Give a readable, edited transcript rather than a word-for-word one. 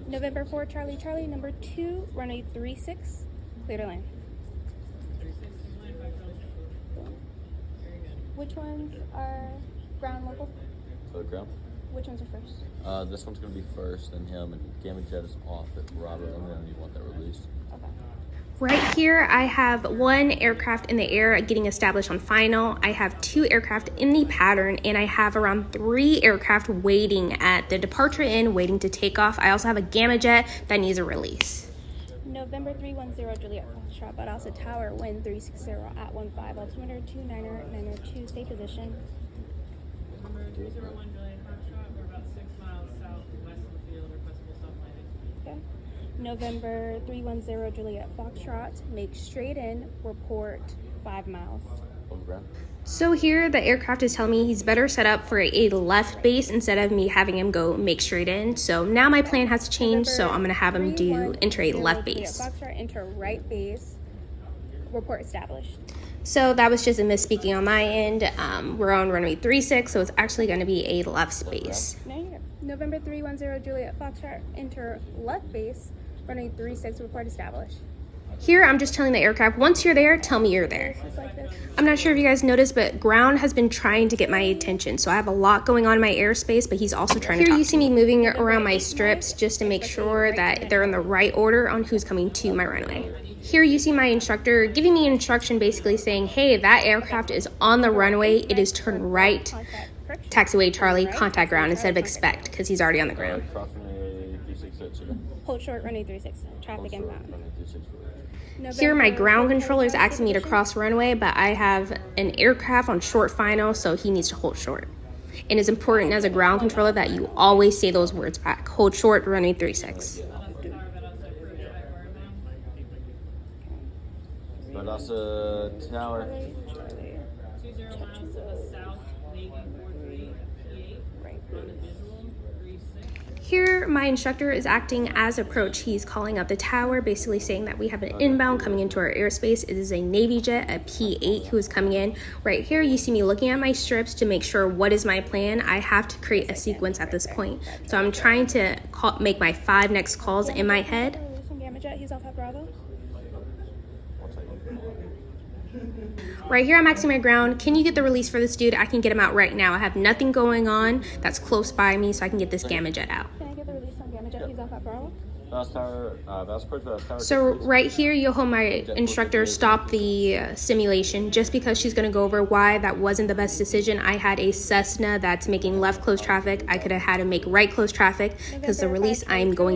November 4, Charlie, Charlie, number 2, runway 36, clear to land. Which ones are ground local? For the ground? Which ones are first? This one's going to be first, and him, and Gamma Jet is off at Bravo, and then you want that released. Okay. Right here, I have one aircraft in the air getting established on final. I have 2 aircraft in the pattern, and I have around 3 aircraft waiting at the departure end, waiting to take off. I also have a Gamma Jet that needs a release. November 310, Juliet Foxtrot, Valdosta Tower, wind 360 at 15, altimeter 29er, 902, stay position. Number 301, Juliet Foxtrot, we're about 6 miles southwest of the field, requestable self-landing. Okay. November 310, Juliet Foxtrot, make straight in, report 5 miles. On the ground? So here, the aircraft is telling me he's better set up for a left base instead of me having him go make straight in. So now my plan has to change, so I'm going to have him enter a left base. Foxtrot, enter right base, report established. So that was just a misspeaking on my end. We're on runway 36, so it's actually going to be a left space. No, you're good. November 310, Juliet Foxtrot, enter left base, runway 36, report established. Here, I'm just telling the aircraft, once you're there, tell me you're there. This is like this. I'm not sure if you guys noticed, but ground has been trying to get my attention. So I have a lot going on in my airspace, but he's also trying to talk. Here you see me moving around my strips just to make sure that they're in the right order on who's coming to my runway. Here you see my instructor giving me instruction, basically saying, hey, that aircraft is on the runway. It is turned right. Taxiway Charlie, contact ground instead of expect, because he's already on the ground. Crossing a 368, Sugar. Hold short, runway 36, traffic Hold short, inbound. runway 36 for Here, my ground controller is asking me to cross runway, but I have an aircraft on short final, so he needs to hold short. And it's important as a ground controller that you always say those words back. Hold short, runway 36. Valdosta Tower. 20 miles to the south, Navy 4338, on a visual, 36. Here, my instructor is acting as approach. He's calling out the tower, basically saying that we have an inbound coming into our airspace. It is a Navy jet, a P-8, who is coming in. Right here, you see me looking at my strips to make sure what is my plan. I have to create a sequence at this point. So I'm trying to make my 5 next calls in my head. Release from Gamma Jet, he's off at Bravo. Right here, I'm asking my ground, can you get the release for this dude? I can get him out right now. I have nothing going on that's close by me, so I can get this Gamma Jet out. Can I get the release from Gamma Jet, he's off at Bravo? Valdosta Tower, Valdosta Tower. So right here, you'll hold my instructor stop the simulation just because she's going to go over why that wasn't the best decision. I had a Cessna that's making left close traffic. I could have had him make right close traffic because the release I'm going